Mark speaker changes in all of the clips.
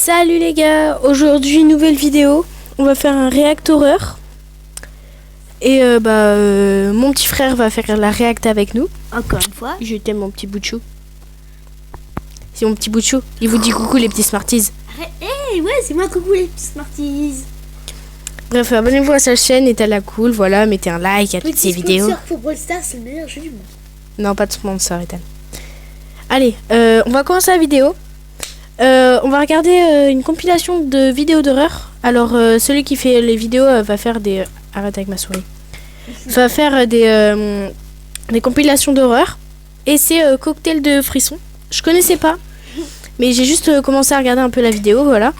Speaker 1: Salut les gars, aujourd'hui nouvelle vidéo, on va faire un react horreur. Et mon petit frère va faire la react avec nous.
Speaker 2: Encore une fois.
Speaker 1: Je t'aime mon petit bout de chou. C'est mon petit bout de chou, il vous dit coucou les petits Smarties.
Speaker 2: Ouais, c'est moi, coucou les petits Smarties.
Speaker 1: Bref, abonnez-vous à sa chaîne, et à la cool, voilà, mettez un like à toutes ses vidéos.
Speaker 2: Pour Brawl Stars, c'est le meilleur jeu du monde.
Speaker 1: Non, pas de sponsor, Ethan. Allez, on va commencer la vidéo. On va regarder une compilation de vidéos d'horreur. Alors, celui qui fait les vidéos va faire des... Arrête avec ma souris. Va faire des compilations d'horreur. Et c'est Cocktail de frissons. Je connaissais pas. Mais j'ai juste commencé à regarder un peu la vidéo, voilà.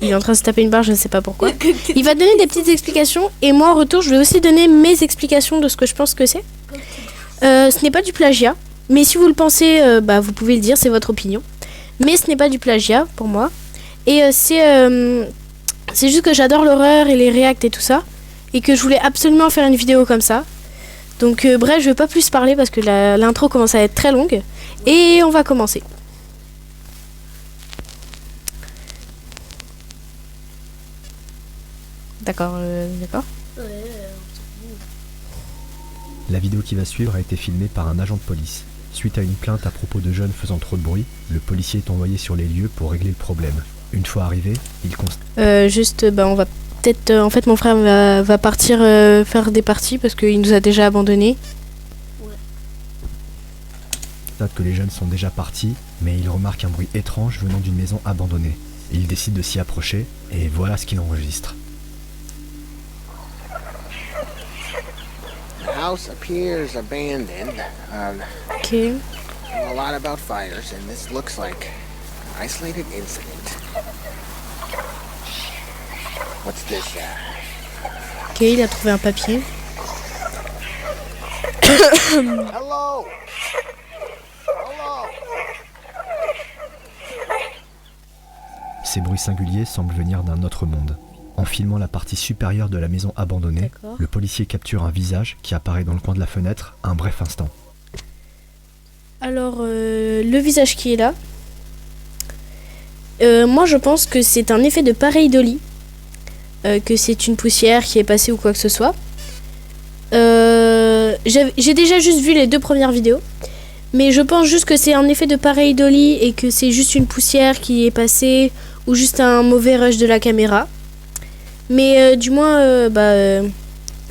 Speaker 1: Il est en train de se taper une barre, je ne sais pas pourquoi. Il va donner des petites explications. Et moi, en retour, je vais aussi donner mes explications de ce que je pense que c'est. Ce n'est pas du plagiat. Mais si vous le pensez, vous pouvez le dire, c'est votre opinion. Mais ce n'est pas du plagiat pour moi. Et c'est juste que j'adore l'horreur et les reacts et tout ça. Et que je voulais absolument faire une vidéo comme ça. Donc bref, je vais pas plus parler parce que l'intro commence à être très longue. Et on va commencer. D'accord, d'accord.
Speaker 3: La vidéo qui va suivre a été filmée par un agent de police. Suite à une plainte à propos de jeunes faisant trop de bruit, le policier est envoyé sur les lieux pour régler le problème. Une fois arrivé, il constate...
Speaker 1: on va peut-être... en fait, mon frère va partir faire des parties parce qu'il nous a déjà abandonnés.
Speaker 3: Constate que les jeunes sont déjà partis, mais il remarque un bruit étrange venant d'une maison abandonnée. Il décide de s'y approcher, et voilà ce qu'il enregistre.
Speaker 4: The house appears abandoned.
Speaker 1: Ok.
Speaker 4: A lot about fires, and this looks like an isolated incident. What's this?
Speaker 1: Ok, il a trouvé un papier.
Speaker 4: Hello. Hello.
Speaker 3: Ces bruits singuliers semblent venir d'un autre monde. En filmant la partie supérieure de la maison abandonnée, le policier capture un visage qui apparaît dans le coin de la fenêtre un bref instant.
Speaker 1: Alors, le visage qui est là, moi je pense que c'est un effet de pareidolie, que c'est une poussière qui est passée ou quoi que ce soit. J'ai déjà juste vu les deux premières vidéos, mais je pense juste que c'est un effet de pareidolie et que c'est juste une poussière qui est passée ou juste un mauvais rush de la caméra. Mais du moins,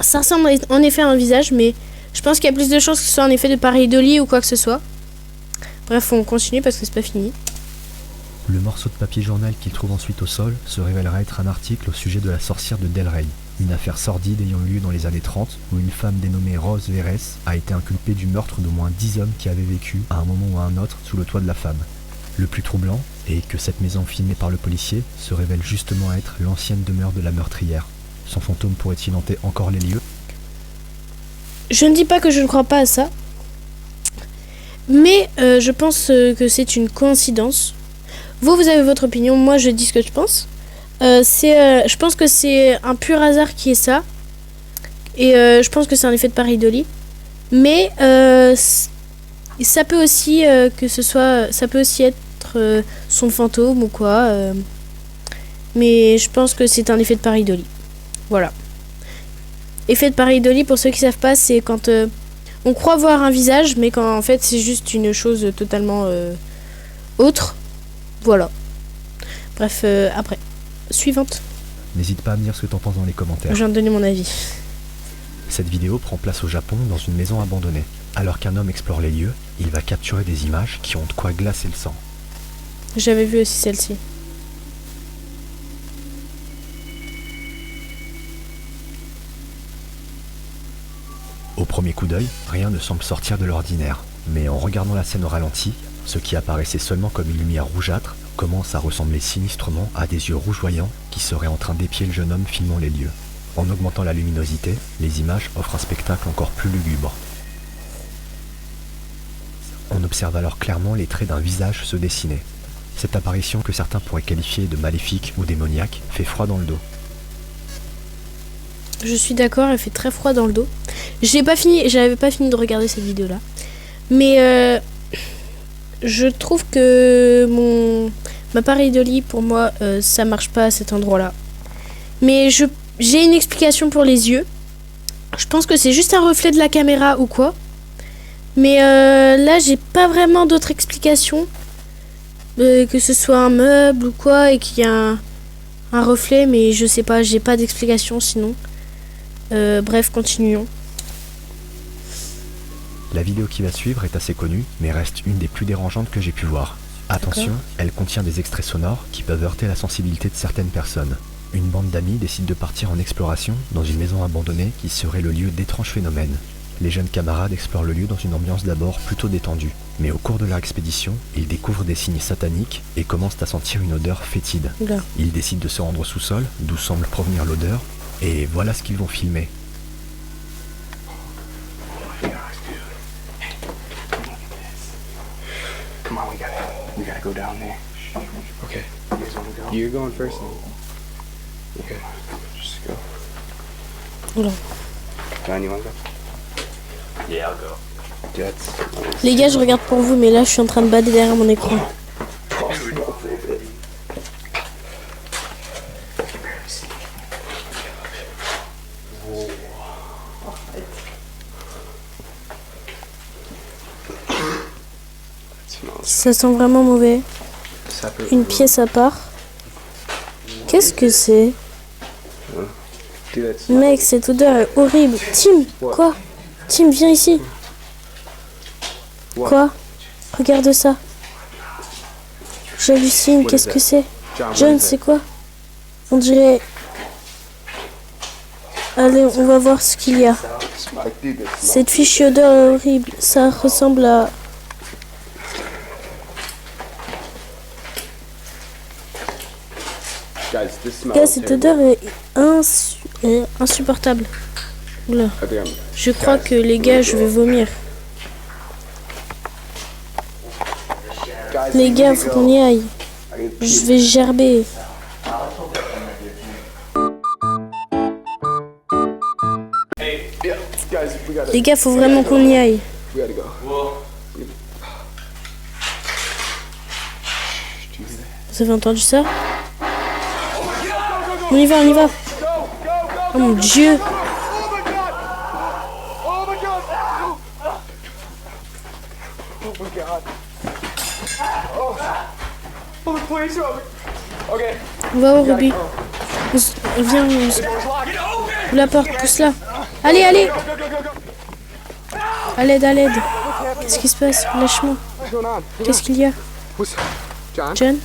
Speaker 1: ça ressemble en effet à un visage, mais je pense qu'il y a plus de chances que ce soit un effet de pareidolie ou quoi que ce soit. Bref, on continue parce que c'est pas fini.
Speaker 3: Le morceau de papier journal qu'il trouve ensuite au sol se révélera être un article au sujet de la sorcière de Delray, une affaire sordide ayant eu lieu dans les années 30 où une femme dénommée Rose Verès a été inculpée du meurtre d'au moins 10 hommes qui avaient vécu à un moment ou à un autre sous le toit de la femme. Le plus troublant est que cette maison filmée par le policier se révèle justement être l'ancienne demeure de la meurtrière. Son fantôme pourrait-il hanter encore les lieux?
Speaker 1: Je ne dis pas que je ne crois pas à ça, mais je pense que c'est une coïncidence. Vous avez votre opinion, moi je dis ce que je pense. Je pense que c'est un pur hasard qui est ça, et je pense que c'est un effet de pareidolie. Mais ça peut aussi ça peut aussi être son fantôme ou quoi. Mais je pense que c'est un effet de pareidolie. Voilà. Effet de pareidolie, pour ceux qui savent pas, c'est quand on croit voir un visage, mais quand en fait c'est juste une chose totalement autre. Voilà. Bref, après. Suivante.
Speaker 3: N'hésite pas à me dire ce que t'en penses dans les commentaires.
Speaker 1: Je viens de donner mon avis.
Speaker 3: Cette vidéo prend place au Japon dans une maison abandonnée. Alors qu'un homme explore les lieux, il va capturer des images qui ont de quoi glacer le sang.
Speaker 1: J'avais vu aussi celle-ci.
Speaker 3: Au premier coup d'œil, rien ne semble sortir de l'ordinaire. Mais en regardant la scène au ralenti, ce qui apparaissait seulement comme une lumière rougeâtre commence à ressembler sinistrement à des yeux rougeoyants qui seraient en train d'épier le jeune homme filmant les lieux. En augmentant la luminosité, les images offrent un spectacle encore plus lugubre. On observe alors clairement les traits d'un visage se dessiner. Cette apparition que certains pourraient qualifier de maléfique ou démoniaque fait froid dans le dos.
Speaker 1: Je suis d'accord, elle fait très froid dans le dos. J'avais pas fini de regarder cette vidéo là. Mais je trouve que ma pareidolie, pour moi, ça marche pas à cet endroit-là. Mais j'ai une explication pour les yeux. Je pense que c'est juste un reflet de la caméra ou quoi. Mais là, j'ai pas vraiment d'autre explication. Que ce soit un meuble ou quoi et qu'il y a un reflet, mais je sais pas, j'ai pas d'explication sinon. Bref, continuons.
Speaker 3: La vidéo qui va suivre est assez connue, mais reste une des plus dérangeantes que j'ai pu voir. Attention, elle contient des extraits sonores qui peuvent heurter la sensibilité de certaines personnes. Une bande d'amis décide de partir en exploration dans une maison abandonnée qui serait le lieu d'étranges phénomènes. Les jeunes camarades explorent le lieu dans une ambiance d'abord plutôt détendue, mais au cours de leur expédition, ils découvrent des signes sataniques et commencent à sentir une odeur fétide.
Speaker 1: Oula.
Speaker 3: Ils décident de se rendre au sous-sol, d'où semble provenir l'odeur, et voilà ce qu'ils vont filmer.
Speaker 5: Come on, we gotta go down there. Okay. You guys wanna go? You're going first. Okay. Just go.
Speaker 1: Oula.
Speaker 5: John, you wanna go?
Speaker 4: Yeah, I'll go.
Speaker 5: That's...
Speaker 1: Les gars, je regarde pour vous, mais là, je suis en train de bader derrière mon écran. Ça sent vraiment mauvais. Une pièce à part. Qu'est-ce que c'est? Mec, cette odeur est horrible. Tim, quoi? Tim, viens ici. Quoi? Regarde ça. J'hallucine, qu'est-ce que c'est? John, c'est quoi? On dirait... Allez, on va voir ce qu'il y a. Cette fichue odeur est horrible. Ça ressemble à... Gars, cette odeur est insupportable. Oula. Je crois que les gars, je vais vomir. Les gars, faut qu'on y aille. Je vais gerber. Les gars, faut vraiment qu'on y aille. Vous avez entendu ça? On y va, on y va. Oh mon Dieu. On va où, Ruby? Viens, ouvre la porte, pousse-la. Allez, allez. À l'aide, à l'aide. Qu'est-ce qui se passe? Lâche-moi. Qu'est-ce qu'il y a? John?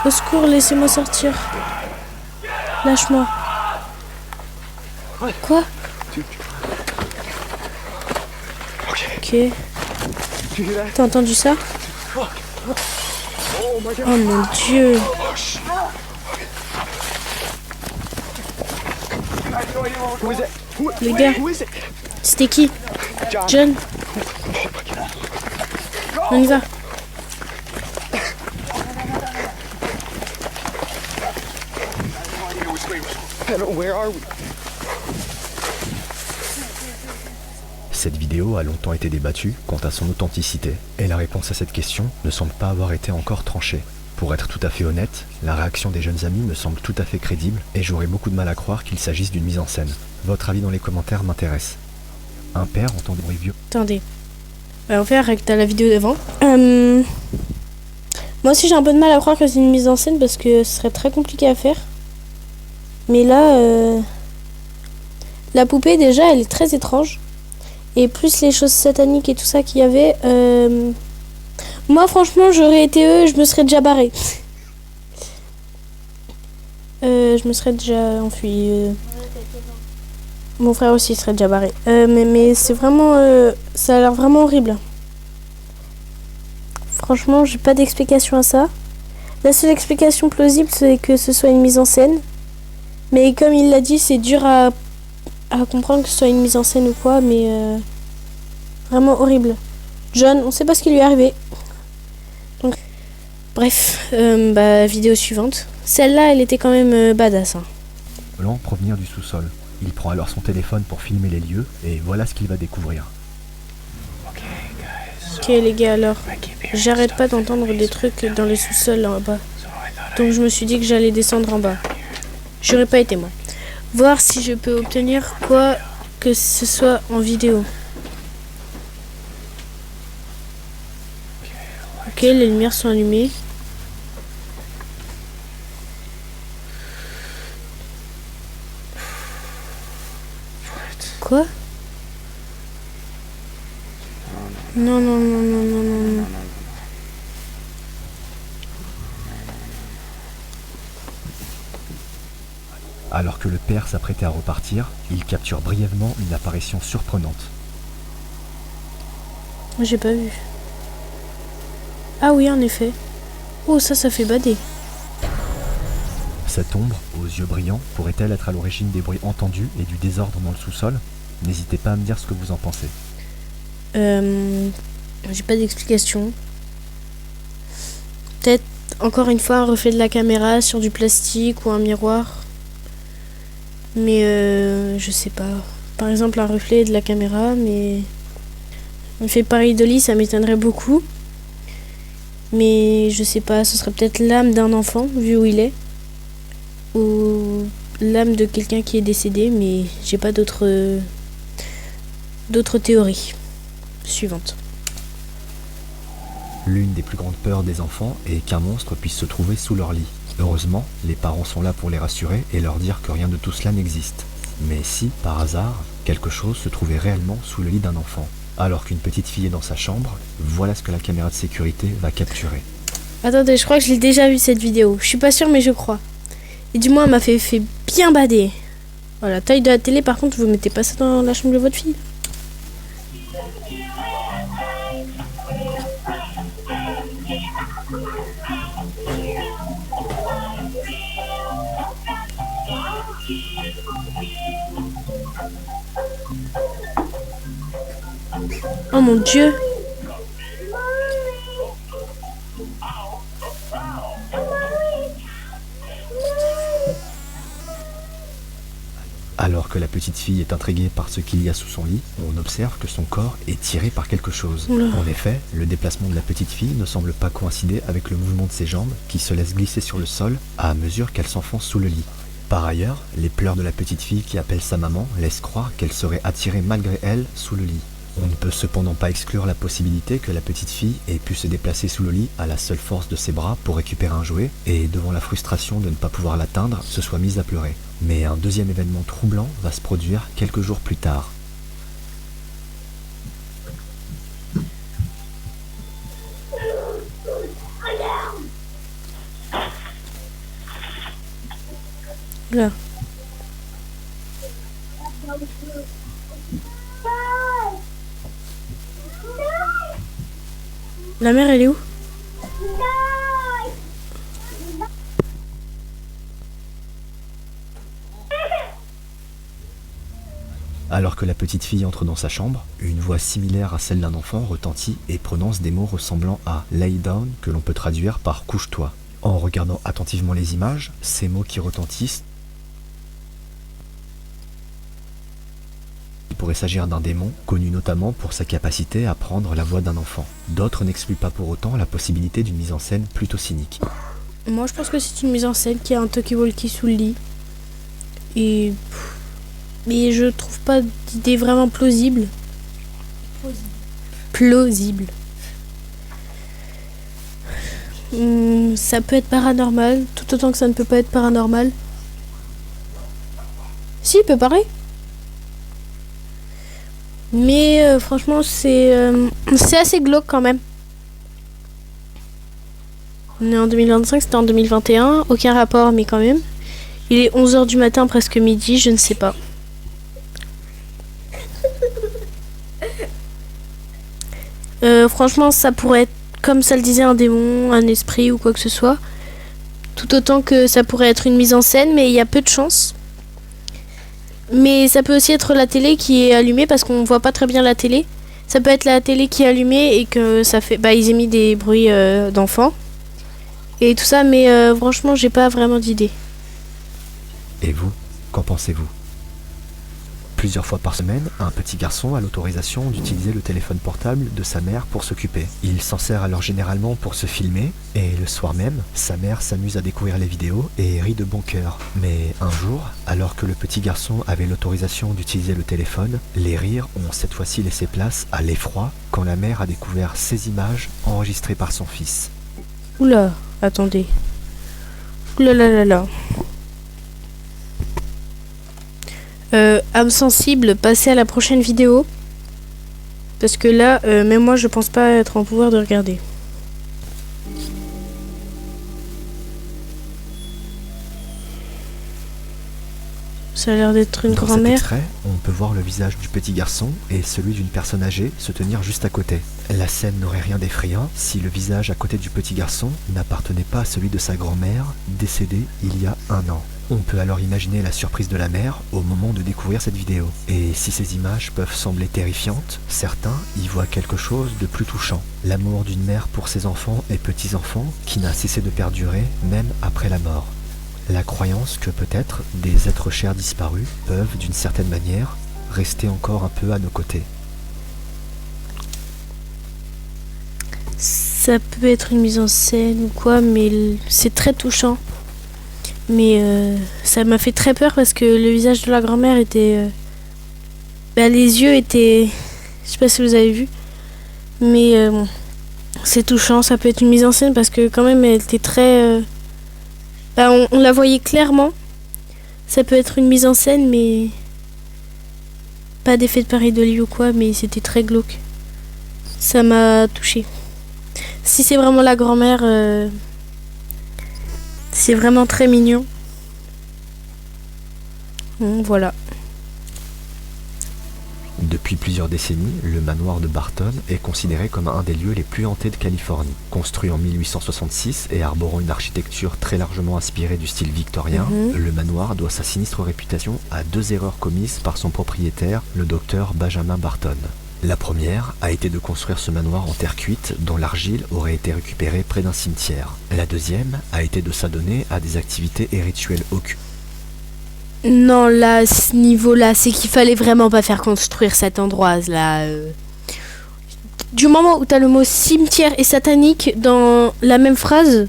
Speaker 1: Au secours, laissez-moi sortir. Lâche-moi. Quoi? Ok. T'as entendu ça? Oh mon Dieu. Les gars, c'était qui? John? On y va.
Speaker 3: Cette vidéo a longtemps été débattue quant à son authenticité, et la réponse à cette question ne semble pas avoir été encore tranchée. Pour être tout à fait honnête, la réaction des jeunes amis me semble tout à fait crédible, et j'aurais beaucoup de mal à croire qu'il s'agisse d'une mise en scène. Votre avis dans les commentaires m'intéresse. Un père entend des bruits vieux.
Speaker 1: Attendez. On va faire avec la vidéo d'avant. Moi aussi j'ai un peu de mal à croire que c'est une mise en scène parce que ce serait très compliqué à faire. Mais là, la poupée déjà elle est très étrange. Et plus les choses sataniques et tout ça qu'il y avait. Moi franchement j'aurais été eux, je me serais déjà barré. Je me serais déjà enfui. Mon frère aussi serait déjà barré. Mais c'est vraiment... ça a l'air vraiment horrible. Franchement, j'ai pas d'explication à ça. La seule explication plausible, c'est que ce soit une mise en scène. Mais comme il l'a dit, c'est dur à comprendre que ce soit une mise en scène ou quoi. Mais vraiment horrible. John, on sait pas ce qui lui est arrivé. Donc, bref, vidéo suivante. Celle-là, elle était quand même badass. Hein.
Speaker 3: Blanc provenir du sous-sol. Il prend alors son téléphone pour filmer les lieux, et voilà ce qu'il va découvrir.
Speaker 5: Okay, guys.
Speaker 1: Ok les gars, alors j'arrête pas d'entendre des trucs dans les sous-sols là en bas. Donc je me suis dit que j'allais descendre en bas. J'aurais pas été moi. Voir si je peux obtenir quoi que ce soit en vidéo. Ok, les lumières sont allumées. Quoi? Non, non, non, non, non, non, non.
Speaker 3: Alors que le père s'apprêtait à repartir, il capture brièvement une apparition surprenante.
Speaker 1: J'ai pas vu. Ah oui, en effet. Oh, ça fait bader.
Speaker 3: Cette ombre, aux yeux brillants, pourrait-elle être à l'origine des bruits entendus et du désordre dans le sous-sol? N'hésitez pas à me dire ce que vous en pensez.
Speaker 1: J'ai pas d'explication. Peut-être encore une fois un reflet de la caméra sur du plastique ou un miroir. Mais je sais pas. Par exemple un reflet de la caméra, mais un fait pareil de lit, ça m'étonnerait beaucoup. Mais je sais pas, ce serait peut-être l'âme d'un enfant, vu où il est. Ou l'âme de quelqu'un qui est décédé, mais j'ai pas d'autres théories. Suivante.
Speaker 3: L'une des plus grandes peurs des enfants est qu'un monstre puisse se trouver sous leur lit. Heureusement, les parents sont là pour les rassurer et leur dire que rien de tout cela n'existe. Mais si, par hasard, quelque chose se trouvait réellement sous le lit d'un enfant, alors qu'une petite fille est dans sa chambre, voilà ce que la caméra de sécurité va capturer.
Speaker 1: Attendez, je crois que je l'ai déjà vu cette vidéo. Je suis pas sûre, mais je crois. Et du moins, elle m'a fait bien bader. Voilà, taille de la télé, par contre, vous mettez pas ça dans la chambre de votre fille. Oh mon Dieu!
Speaker 3: Alors que la petite fille est intriguée par ce qu'il y a sous son lit, on observe que son corps est tiré par quelque chose.
Speaker 1: Oula.
Speaker 3: En effet, le déplacement de la petite fille ne semble pas coïncider avec le mouvement de ses jambes qui se laissent glisser sur le sol à mesure qu'elle s'enfonce sous le lit. Par ailleurs, les pleurs de la petite fille qui appelle sa maman laissent croire qu'elle serait attirée malgré elle sous le lit. On ne peut cependant pas exclure la possibilité que la petite fille ait pu se déplacer sous le lit à la seule force de ses bras pour récupérer un jouet et, devant la frustration de ne pas pouvoir l'atteindre, se soit mise à pleurer. Mais un deuxième événement troublant va se produire quelques jours plus tard.
Speaker 1: Là. La mère, elle est où?
Speaker 3: Alors que la petite fille entre dans sa chambre, une voix similaire à celle d'un enfant retentit et prononce des mots ressemblant à « lay down » que l'on peut traduire par « couche-toi ». En regardant attentivement les images, ces mots qui retentissent il pourrait s'agir d'un démon, connu notamment pour sa capacité à prendre la voix d'un enfant. D'autres n'excluent pas pour autant la possibilité d'une mise en scène plutôt cynique.
Speaker 1: Moi, je pense que c'est une mise en scène qui a un talkie-walkie sous le lit. Mais je trouve pas d'idée vraiment plausible. Plausible. Ça peut être paranormal, tout autant que ça ne peut pas être paranormal. Si, il peut paraître. Mais franchement, c'est assez glauque quand même. On est en 2025, c'était en 2021. Aucun rapport, mais quand même. Il est 11h du matin, presque midi, je ne sais pas. Franchement, ça pourrait être, comme ça le disait, un démon, un esprit ou quoi que ce soit. Tout autant que ça pourrait être une mise en scène, mais il y a peu de chance. Mais ça peut aussi être la télé qui est allumée parce qu'on voit pas très bien la télé. Ça peut être la télé qui est allumée et que ça fait... Bah, ils émettent des bruits d'enfants. Et tout ça, mais franchement, j'ai pas vraiment d'idée.
Speaker 3: Et vous, qu'en pensez-vous? Plusieurs fois par semaine, un petit garçon a l'autorisation d'utiliser le téléphone portable de sa mère pour s'occuper. Il s'en sert alors généralement pour se filmer, et le soir même, sa mère s'amuse à découvrir les vidéos et rit de bon cœur. Mais un jour, alors que le petit garçon avait l'autorisation d'utiliser le téléphone, les rires ont cette fois-ci laissé place à l'effroi quand la mère a découvert ces images enregistrées par son fils.
Speaker 1: Oula, attendez. Oula là là là. Âme sensible, passez à la prochaine vidéo. Parce que là, même moi, je pense pas être en pouvoir de regarder. Ça a l'air d'être une
Speaker 3: Dans cet
Speaker 1: grand-mère.
Speaker 3: extrait, on peut voir le visage du petit garçon et celui d'une personne âgée se tenir juste à côté. La scène n'aurait rien d'effrayant si le visage à côté du petit garçon n'appartenait pas à celui de sa grand-mère, décédée il y a 1 an. On peut alors imaginer la surprise de la mère au moment de découvrir cette vidéo. Et si ces images peuvent sembler terrifiantes, certains y voient quelque chose de plus touchant. L'amour d'une mère pour ses enfants et petits-enfants qui n'a cessé de perdurer même après la mort. La croyance que peut-être des êtres chers disparus peuvent, d'une certaine manière, rester encore un peu à nos côtés.
Speaker 1: Ça peut être une mise en scène ou quoi, mais c'est très touchant. Mais ça m'a fait très peur parce que le visage de la grand-mère était... les yeux étaient... Je sais pas si vous avez vu. Mais bon, c'est touchant. Ça peut être une mise en scène parce que quand même elle était très... on la voyait clairement. Ça peut être une mise en scène, mais... Pas d'effet de pareidolie ou quoi, mais c'était très glauque. Ça m'a touchée. Si c'est vraiment la grand-mère... C'est vraiment très mignon. Voilà.
Speaker 3: Depuis plusieurs décennies, le manoir de Barton est considéré comme un des lieux les plus hantés de Californie. Construit en 1866 et arborant une architecture très largement inspirée du style victorien, le manoir doit sa sinistre réputation à 2 erreurs commises par son propriétaire, le docteur Benjamin Barton. La première a été de construire ce manoir en terre cuite dont l'argile aurait été récupérée près d'un cimetière. La deuxième a été de s'adonner à des activités et rituels occultes.
Speaker 1: Non, là, à ce niveau-là, c'est qu'il fallait vraiment pas faire construire cet endroit-là. Du moment où t'as le mot cimetière et satanique dans la même phrase,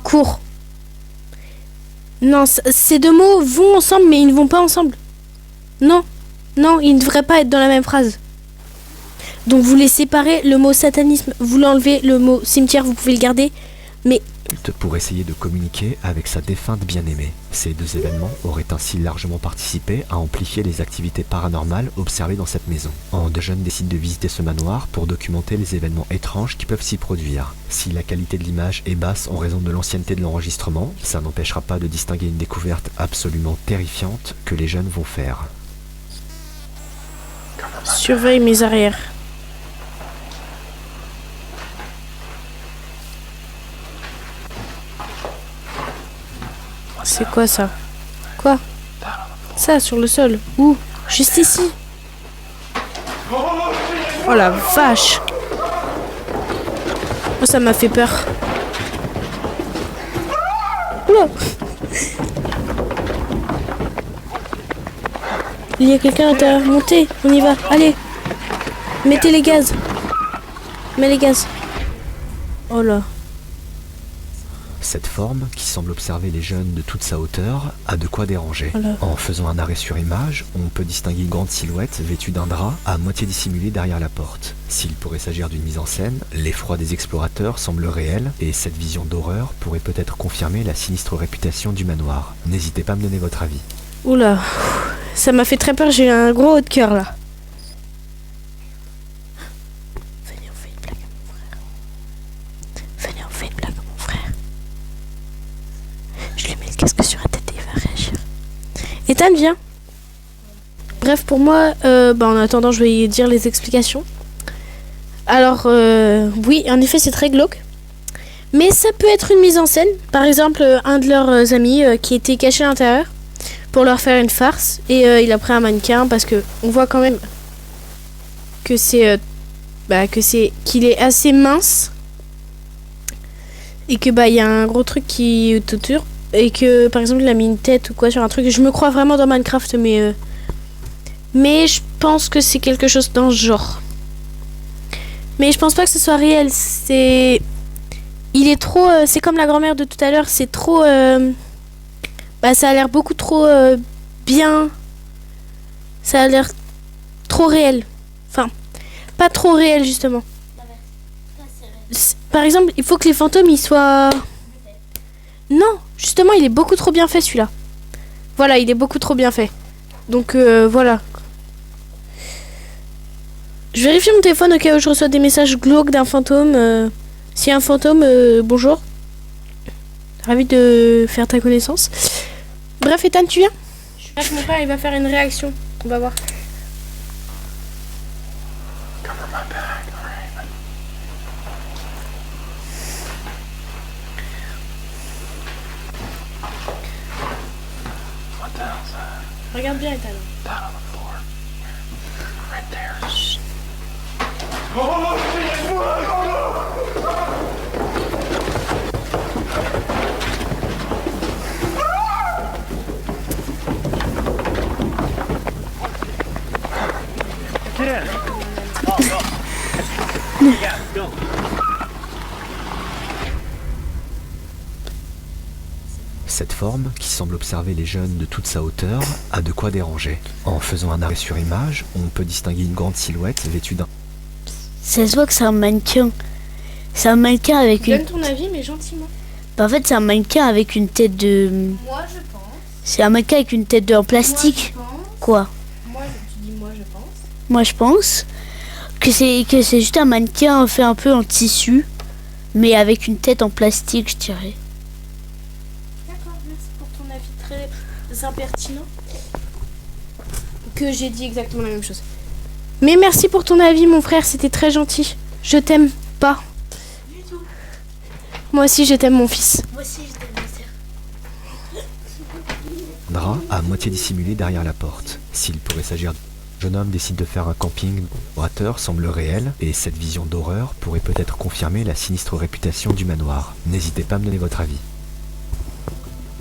Speaker 1: cours. Non, ces 2 mots vont ensemble, mais ils ne vont pas ensemble. Non. Non, ils ne devraient pas être dans la même phrase. Donc vous les séparez, le mot satanisme, vous l'enlevez, le mot cimetière, vous pouvez le garder. Mais...
Speaker 3: pour essayer de communiquer avec sa défunte bien-aimée. Ces 2 événements auraient ainsi largement participé à amplifier les activités paranormales observées dans cette maison. De jeunes décident de visiter ce manoir pour documenter les événements étranges qui peuvent s'y produire. Si la qualité de l'image est basse en raison de l'ancienneté de l'enregistrement, ça n'empêchera pas de distinguer une découverte absolument terrifiante que les jeunes vont faire.
Speaker 1: Surveille mes arrières. C'est quoi ça? Quoi? Ça, sur le sol. Où? Juste ici. Oh la vache! Oh, ça m'a fait peur. Oula! Il y a quelqu'un à l'intérieur. Montez, on y va. Allez. Mettez les gaz. Mets les gaz. Oh là.
Speaker 3: Cette forme, qui semble observer les jeunes de toute sa hauteur, a de quoi déranger.
Speaker 1: Voilà.
Speaker 3: En faisant un arrêt sur image, on peut distinguer une grande silhouette vêtue d'un drap à moitié dissimulée derrière la porte. S'il pourrait s'agir d'une mise en scène, l'effroi des explorateurs semble réel et cette vision d'horreur pourrait peut-être confirmer la sinistre réputation du manoir. N'hésitez pas à me donner votre avis.
Speaker 1: Oula. Ça m'a fait très peur, j'ai un gros haut de cœur là. Venez, on fait une blague à mon frère. Venez, on fait une blague à mon frère. Je lui mets le casque sur la tête et il va réagir. Ethan, viens. Bref, pour moi, en attendant, je vais dire les explications. Alors, oui, en effet, c'est très glauque. Mais ça peut être une mise en scène. Par exemple, un de leurs amis qui était caché à l'intérieur pour leur faire une farce. Et il a pris un mannequin parce que on voit quand même que qu'il est assez mince. Et que il y a un gros truc qui est autour. Et que par exemple il a mis une tête ou quoi sur un truc. Je me crois vraiment dans Minecraft, mais Mais je pense que c'est quelque chose dans ce genre. Mais je pense pas que ce soit réel. Il est trop... c'est comme la grand-mère de tout à l'heure. C'est trop... ça a l'air beaucoup trop bien. Ça a l'air trop réel. Enfin, pas trop réel, justement. Par exemple, il faut que les fantômes, ils soient... Non, justement, il est beaucoup trop bien fait, celui-là. Voilà, il est beaucoup trop bien fait. Donc, voilà. Je vérifie mon téléphone au cas où je reçois des messages glauques d'un fantôme. S'il y a un fantôme, bonjour. Ravi de faire ta connaissance. Bref, Ethan, tu viens? Bref, mon père, il va faire une réaction. On va voir.
Speaker 5: Cover my back, alright. What the hell's that?
Speaker 1: Regarde bien, Ethan.
Speaker 5: Down on the floor. Right there.
Speaker 3: Cette forme, qui semble observer les jeunes de toute sa hauteur, a de quoi déranger. En faisant un arrêt sur image, on peut distinguer une grande silhouette vêtue d'un...
Speaker 2: Ça se voit que c'est un mannequin. C'est un mannequin avec une...
Speaker 1: Donne ton avis, mais gentiment.
Speaker 2: En fait, c'est un mannequin avec une tête de...
Speaker 1: Moi, je pense.
Speaker 2: C'est un mannequin avec une tête en plastique. Quoi?
Speaker 1: Tu dis moi, je pense.
Speaker 2: Moi, je pense que c'est juste un mannequin fait un peu en tissu, mais avec une tête en plastique, je dirais.
Speaker 1: D'accord, merci pour ton avis très impertinent. Que j'ai dit exactement la même chose. Mais merci pour ton avis, mon frère, c'était très gentil. Je t'aime pas. Moi aussi, je t'aime, mon fils.
Speaker 2: Moi aussi, je t'aime,
Speaker 3: drap à moitié dissimulé derrière la porte. S'il pourrait s'agir d'un jeune homme décide de faire un camping, l'orateur semble réel et cette vision d'horreur pourrait peut-être confirmer la sinistre réputation du manoir. N'hésitez pas à me donner votre avis.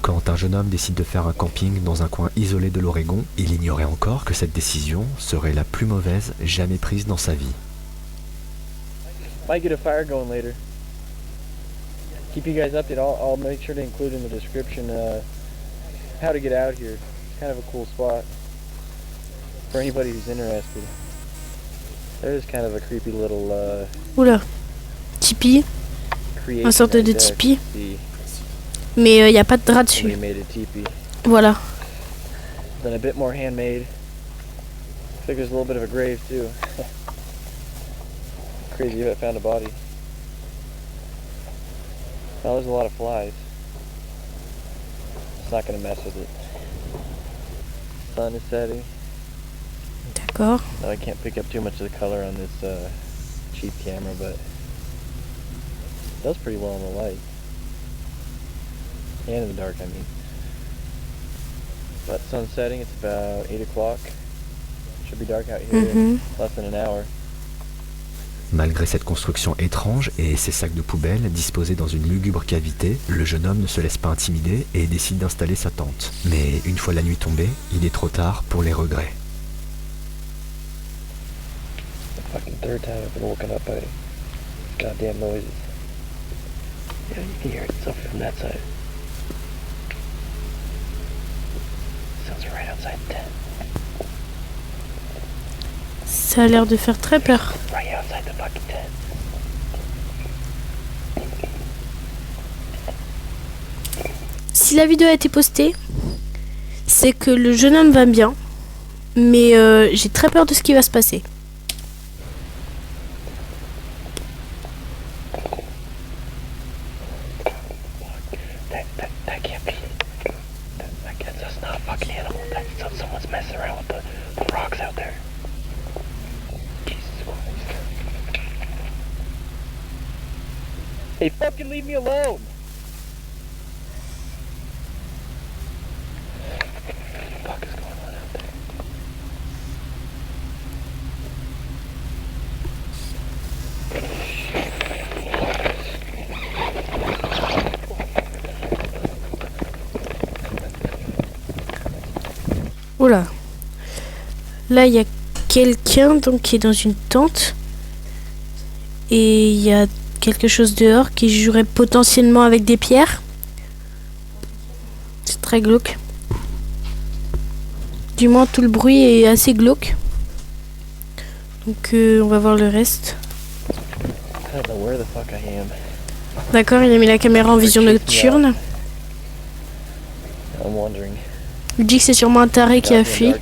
Speaker 3: Quand un jeune homme décide de faire un camping dans un coin isolé de l'Oregon, il ignorait encore que cette décision serait la plus mauvaise jamais prise dans sa vie.
Speaker 6: Might get a fire going later. Keep you guys updated. I'll make sure to include in the description how to get out here. It's kind of a cool spot for anybody who's interested. There's kind of a creepy little
Speaker 1: Oula. Tipeee.
Speaker 6: creation
Speaker 1: Une sorte de
Speaker 6: right there.
Speaker 1: tipi.
Speaker 6: See,
Speaker 1: Mais il n'y a pas de drap
Speaker 6: we
Speaker 1: dessus.
Speaker 6: made a teepee.
Speaker 1: Voilà.
Speaker 6: Then a bit more handmade. Figures a little bit of a grave too. Crazy if I found a body. Well, there's a lot of flies. It's not gonna mess with it. Sun is setting.
Speaker 1: D'accord.
Speaker 6: No, I can't pick up too much of the color on this cheap camera, but it does pretty well in the light. And in the dark, I mean. But sun's setting, it's about 8 o'clock. Should be dark out here in less than an hour.
Speaker 3: Malgré cette construction étrange et ces sacs de poubelle disposés dans une lugubre cavité, le jeune homme ne se laisse pas intimider et décide d'installer sa tente. Mais une fois la nuit tombée, il est trop tard pour les regrets.
Speaker 6: The fucking third time I've been woken up by goddamn noises. Yeah, you can hear it. It's up from that side. Sounds right outside the tent.
Speaker 1: Ça a l'air de faire très peur.
Speaker 6: Right outside the fucking tent.
Speaker 1: Si la vidéo a été postée, c'est que le jeune homme va bien. Mais j'ai très peur de ce qui va se passer.
Speaker 6: That can't be. That's not a fucking animal. That's someone's messing around with the rocks out there. Jesus Christ. Hey, fucking leave me alone! What the fuck is going on out there?
Speaker 1: Oula. là, il y a quelqu'un donc qui est dans une tente. Et il y a quelque chose dehors qui jouerait potentiellement avec des pierres. C'est très glauque. Du moins, tout le bruit est assez glauque. Donc, on va voir le reste.
Speaker 6: I don't know where the fuck I am.
Speaker 1: D'accord, il a mis la caméra en vision nocturne.
Speaker 6: I'm wondering.
Speaker 1: Il dit que c'est sûrement un taré qui a fui,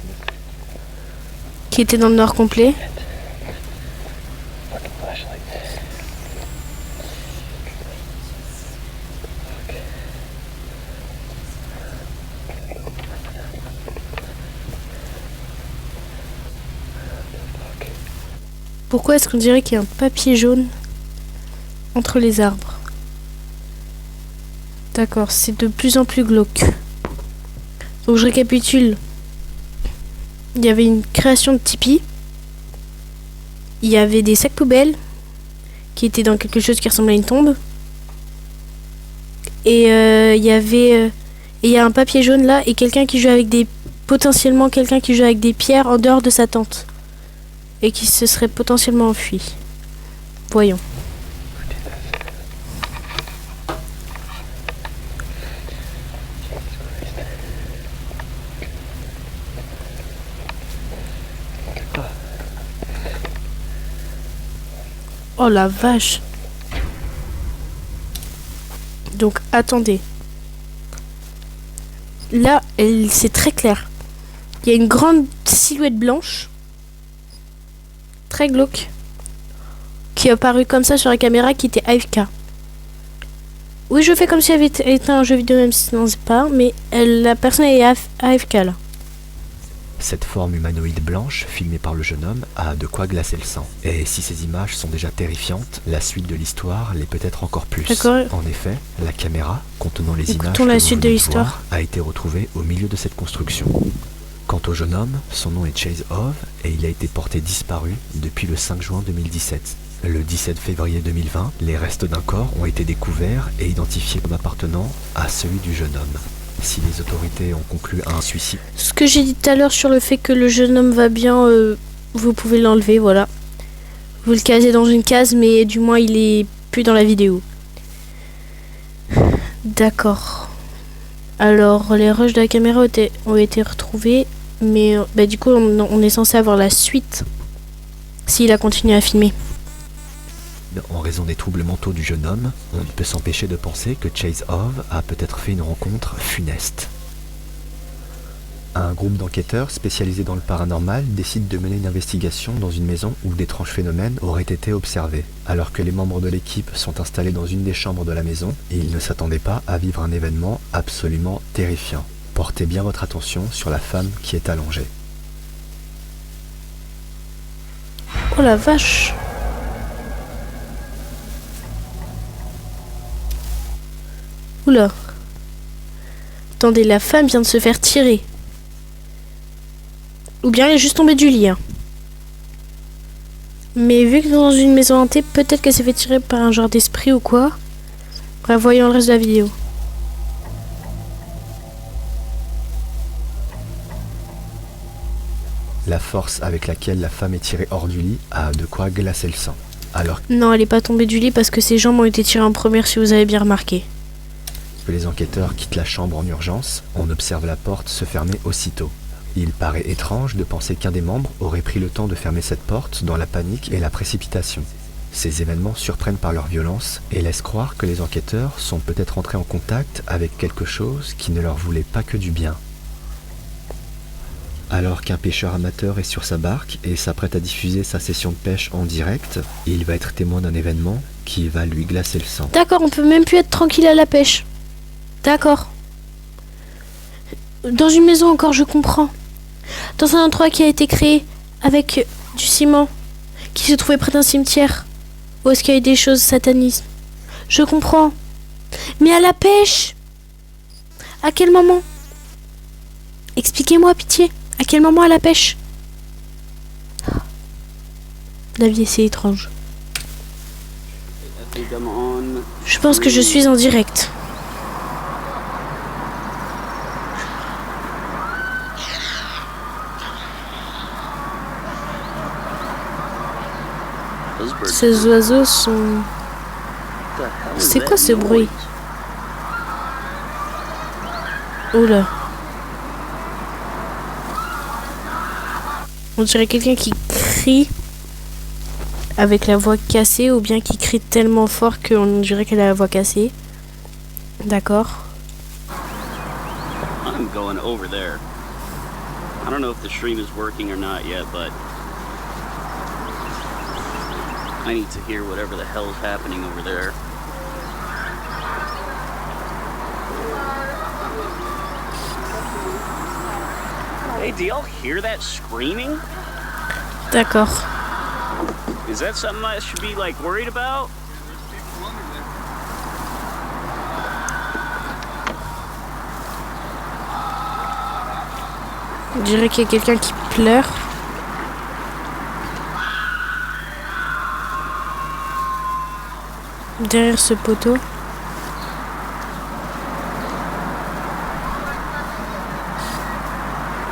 Speaker 1: qui était dans le noir complet.
Speaker 6: Fucking flashlight.
Speaker 1: Pourquoi est-ce qu'on dirait qu'il y a un papier jaune entre les arbres? D'accord, c'est de plus en plus glauque. Donc je récapitule. Il y avait une création de Tipeee. Il y avait des sacs poubelles qui étaient dans quelque chose qui ressemblait à une tombe. Et il y avait... il y a un papier jaune là et quelqu'un qui joue avec des... potentiellement quelqu'un qui joue avec des pierres en dehors de sa tente. Et qui se serait potentiellement enfui. Voyons. Oh la vache. Donc attendez. Là, c'est très clair. Il y a une grande silhouette blanche. Très glauque, qui est apparu comme ça sur la caméra, qui était AFK. Oui, je fais comme si elle avait été un jeu vidéo, même si non, c'est pas, mais la personne est AFK là.
Speaker 3: Cette forme humanoïde blanche, filmée par le jeune homme, a de quoi glacer le sang. Et si ces images sont déjà terrifiantes, la suite de l'histoire l'est peut-être encore plus.
Speaker 1: D'accord.
Speaker 3: En effet, la caméra, contenant les images
Speaker 1: Écoutons
Speaker 3: que
Speaker 1: la
Speaker 3: vous
Speaker 1: suite de
Speaker 3: venez
Speaker 1: l'histoire.
Speaker 3: voir, a été retrouvée au milieu de cette construction. Quant au jeune homme, son nom est Chase Hove et il a été porté disparu depuis le 5 juin 2017. Le 17 février 2020, les restes d'un corps ont été découverts et identifiés comme appartenant à celui du jeune homme. Si les autorités ont conclu à un suicide...
Speaker 1: Ce que j'ai dit tout à l'heure sur le fait que le jeune homme va bien, vous pouvez l'enlever, voilà. Vous le casez dans une case, mais du moins il est plus dans la vidéo. D'accord. Alors, les rushs de la caméra ont été retrouvés. Mais du coup, on est censé avoir la suite s'il a continué à filmer.
Speaker 3: En raison des troubles mentaux du jeune homme, on ne peut s'empêcher de penser que Chase Hove a peut-être fait une rencontre funeste. Un groupe d'enquêteurs spécialisés dans le paranormal décide de mener une investigation dans une maison où d'étranges phénomènes auraient été observés. Alors que les membres de l'équipe sont installés dans une des chambres de la maison, ils ne s'attendaient pas à vivre un événement absolument terrifiant. Portez bien votre attention sur la femme qui est allongée.
Speaker 1: Oh la vache! Oula! Attendez, la femme vient de se faire tirer. Ou bien elle est juste tombée du lit. Hein. Mais vu que dans une maison hantée, peut-être qu'elle s'est fait tirer par un genre d'esprit ou quoi. Bref, voyons le reste de la vidéo.
Speaker 3: La force avec laquelle la femme est tirée hors du lit a de quoi glacer le sang. Alors
Speaker 1: Non, elle est pas tombée du lit parce que ses jambes ont été tirées en première, si vous avez bien remarqué.
Speaker 3: que les enquêteurs quittent la chambre en urgence, on observe la porte se fermer aussitôt. Il paraît étrange de penser qu'un des membres aurait pris le temps de fermer cette porte dans la panique et la précipitation. Ces événements surprennent par leur violence et laissent croire que les enquêteurs sont peut-être entrés en contact avec quelque chose qui ne leur voulait pas que du bien. Alors qu'un pêcheur amateur est sur sa barque et s'apprête à diffuser sa session de pêche en direct, il va être témoin d'un événement qui va lui glacer le sang.
Speaker 1: D'accord, on peut même plus être tranquille à la pêche. D'accord. Dans une maison encore, je comprends. Dans un endroit qui a été créé avec du ciment, qui se trouvait près d'un cimetière, où est-ce qu'il y a eu des choses satanistes. Je comprends. Mais à la pêche? À quel moment? Expliquez-moi, pitié. À quel moment à la pêche? La vie, c'est étrange. Je pense que je suis en direct.
Speaker 7: Those birds
Speaker 1: Ces oiseaux sont...
Speaker 7: What the hell is
Speaker 1: C'est quoi
Speaker 7: that
Speaker 1: ce bruit?
Speaker 7: noise?
Speaker 1: Oula. On dirait quelqu'un qui crie avec la voix cassée ou bien qui crie tellement fort qu'on dirait qu'elle a la voix cassée. D'accord.
Speaker 7: I'm going over there. I don't know if the stream is working or not yet, but I need to hear whatever the hell is happening over there. Hey, do y'all hear that screaming?
Speaker 1: D'accord.
Speaker 7: Is that something I should be like worried about?
Speaker 1: On dirait qu'il y a quelqu'un qui pleure. Derrière ce poteau.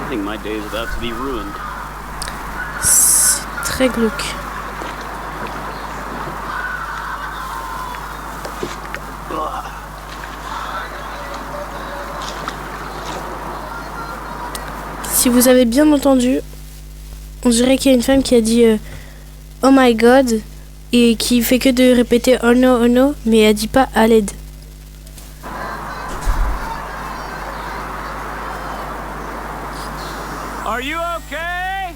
Speaker 7: I think my day is about to be ruined.
Speaker 1: C'est très glauque. Si vous avez bien entendu, on dirait qu'il y a une femme qui a dit Oh my god et qui fait que de répéter oh no, mais elle dit pas à l'aide.
Speaker 7: Are you okay?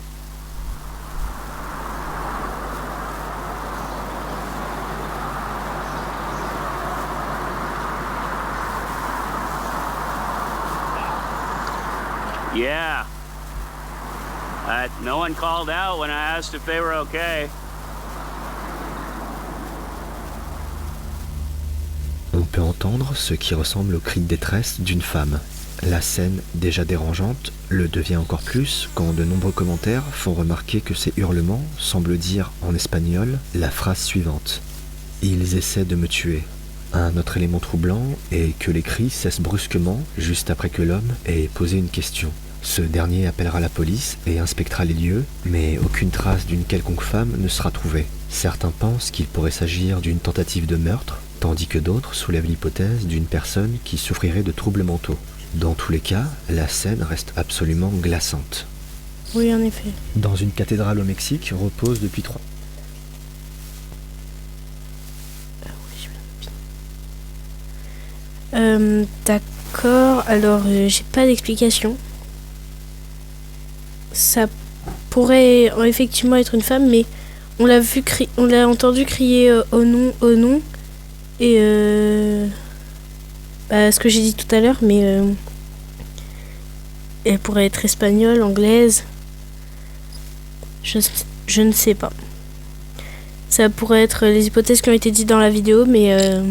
Speaker 7: Yeah. No one called out when I asked if they were okay.
Speaker 3: On peut entendre ce qui ressemble au cri de détresse d'une femme. La scène, déjà dérangeante, le devient encore plus quand de nombreux commentaires font remarquer que ces hurlements semblent dire en espagnol la phrase suivante. Ils essaient de me tuer. Un autre élément troublant est que les cris cessent brusquement juste après que l'homme ait posé une question. Ce dernier appellera la police et inspectera les lieux, mais aucune trace d'une quelconque femme ne sera trouvée. Certains pensent qu'il pourrait s'agir d'une tentative de meurtre, tandis que d'autres soulèvent l'hypothèse d'une personne qui souffrirait de troubles mentaux. Dans tous les cas, la scène reste absolument glaçante.
Speaker 1: Oui, en effet.
Speaker 3: Dans une cathédrale au Mexique repose depuis 3...
Speaker 1: D'accord, alors j'ai pas d'explication. Ça pourrait effectivement être une femme, mais on l'a vu on l'a entendu crier au nom, et ce que j'ai dit tout à l'heure, mais elle pourrait être espagnole, anglaise, je ne sais pas. Ça pourrait être les hypothèses qui ont été dites dans la vidéo, mais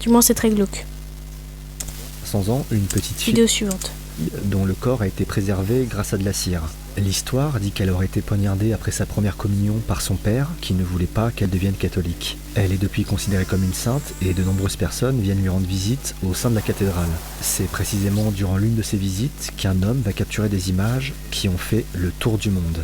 Speaker 1: du moins c'est très glauque.
Speaker 3: 100 ans, une petite fille
Speaker 1: Vidéo suivante.
Speaker 3: dont le corps a été préservé grâce à de la cire. L'histoire dit qu'elle aurait été poignardée après sa première communion par son père, qui ne voulait pas qu'elle devienne catholique. Elle est depuis considérée comme une sainte et de nombreuses personnes viennent lui rendre visite au sein de la cathédrale. C'est précisément durant l'une de ces visites qu'un homme va capturer des images qui ont fait le tour du monde.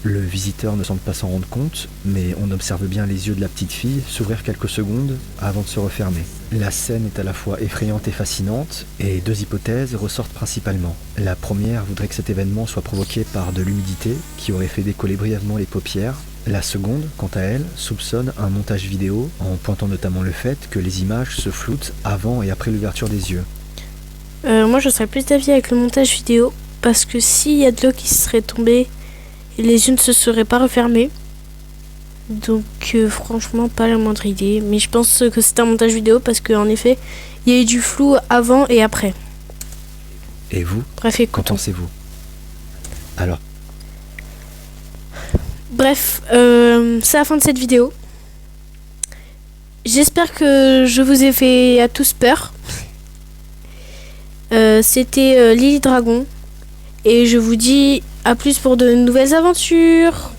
Speaker 3: Le visiteur ne semble pas s'en rendre compte, mais on observe bien les yeux de la petite fille s'ouvrir quelques secondes avant de se refermer. La scène est à la fois effrayante et fascinante, et deux hypothèses ressortent principalement. La première voudrait que cet événement soit provoqué par de l'humidité qui aurait fait décoller brièvement les paupières. La seconde, quant à elle, soupçonne un montage vidéo en pointant notamment le fait que les images se floutent avant et après l'ouverture des yeux.
Speaker 1: Moi je serais plus d'avis avec le montage vidéo, parce que s'il y a de l'eau qui serait tombée, et les yeux ne se seraient pas refermés. Donc franchement pas la moindre idée. Mais je pense que c'est un montage vidéo parce qu'en effet il y a eu du flou avant et après.
Speaker 3: Et vous,
Speaker 1: Bref,
Speaker 3: qu'en
Speaker 1: écoutons.
Speaker 3: pensez-vous? Alors,
Speaker 1: Bref, c'est la fin de cette vidéo. J'espère que je vous ai fait à tous peur. C'était Lily Dragon. Et je vous dis À plus pour de nouvelles aventures.